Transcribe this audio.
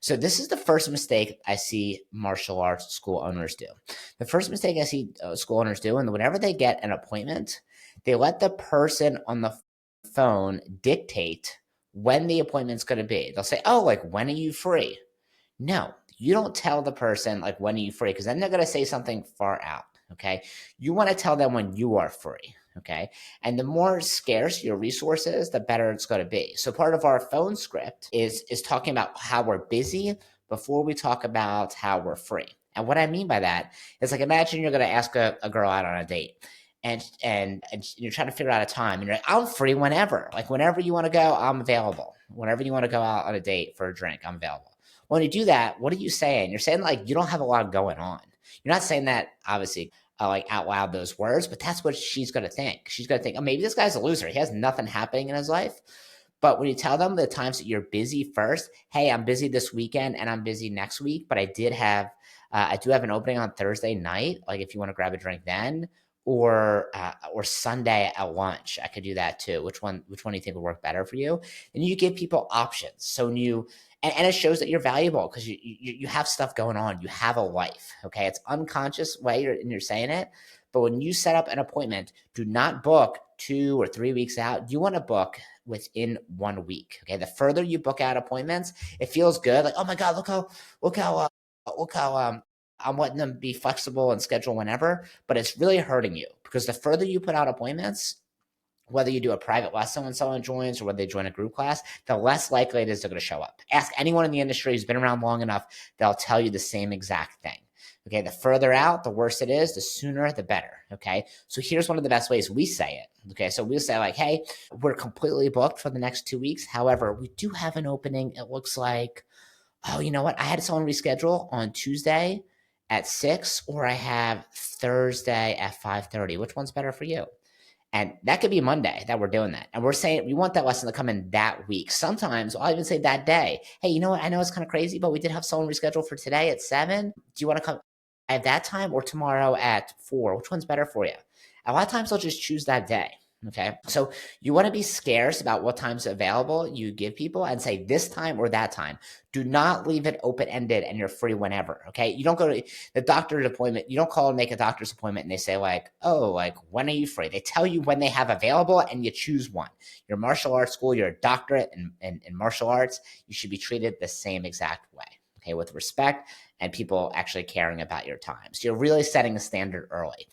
So this is the first mistake I see martial arts school owners do. The first mistake I see school owners do, and whenever they get an appointment, they let the person on the phone dictate when the appointment's going to be. They'll say, "Oh, like when are you free?" No, you don't tell the person like when are you free because then they're going to say something far out. Okay, you want to tell them when you are free. Okay, and the more scarce your resources, the better it's going to be. So part of our phone script is talking about how we're busy before we talk about how we're free. And what I mean by that is like imagine you're going to ask a girl out on a date. And you're trying to figure out a time and you're like, I'm free whenever. Like whenever you want to go, I'm available. Whenever you want to go out on a date for a drink, I'm available. When you do that, what are you saying? You're saying like you don't have a lot going on. You're not saying that obviously like out loud those words, but that's what she's going to think. She's going to think, oh, maybe this guy's a loser. He has nothing happening in his life. But when you tell them the times that you're busy first, hey, I'm busy this weekend and I'm busy next week, but I do have an opening on Thursday night. Like if you want to grab a drink then, or Sunday at lunch, I could do that too. Which one do you think would work better for you? And you give people options. So when you and it shows that you're valuable because you have stuff going on. You have a life. Okay, it's unconscious way you're saying it, but when you set up an appointment, do not book 2 or 3 weeks out. You want to book within 1 week. Okay, the further you book out appointments, it feels good. Like, oh my god, look how I'm letting them be flexible and schedule whenever. But it's really hurting you because the further you put out appointments, whether you do a private lesson when someone joins or whether they join a group class, the less likely it is they're going to show up. Ask anyone in the industry who's been around long enough, they'll tell you the same exact thing. Okay, the further out, the worse it is, the sooner, the better. Okay, so here's one of the best ways we say it. Okay, so we'll say, like, hey, we're completely booked for the next 2 weeks. However, we do have an opening. It looks like, oh, you know what? I had someone reschedule on Tuesday at 6, or I have Thursday at 5:30. Which one's better for you? And that could be Monday that we're doing that. And we're saying we want that lesson to come in that week. Sometimes I'll even say that day, hey, you know what? I know it's kind of crazy, but we did have someone rescheduled for today at 7. Do you want to come at that time or tomorrow at 4? Which one's better for you? A lot of times I'll just choose that day. Okay. So you want to be scarce about what time's available you give people and say this time or that time. Do not leave it open ended and you're free whenever. Okay. You don't go to the doctor's appointment. You don't call and make a doctor's appointment and they say, like, oh, like, when are you free? They tell you when they have available and you choose one. Your martial arts school, you're a doctorate in martial arts. You should be treated the same exact way. Okay. With respect and people actually caring about your time. So you're really setting the standard early.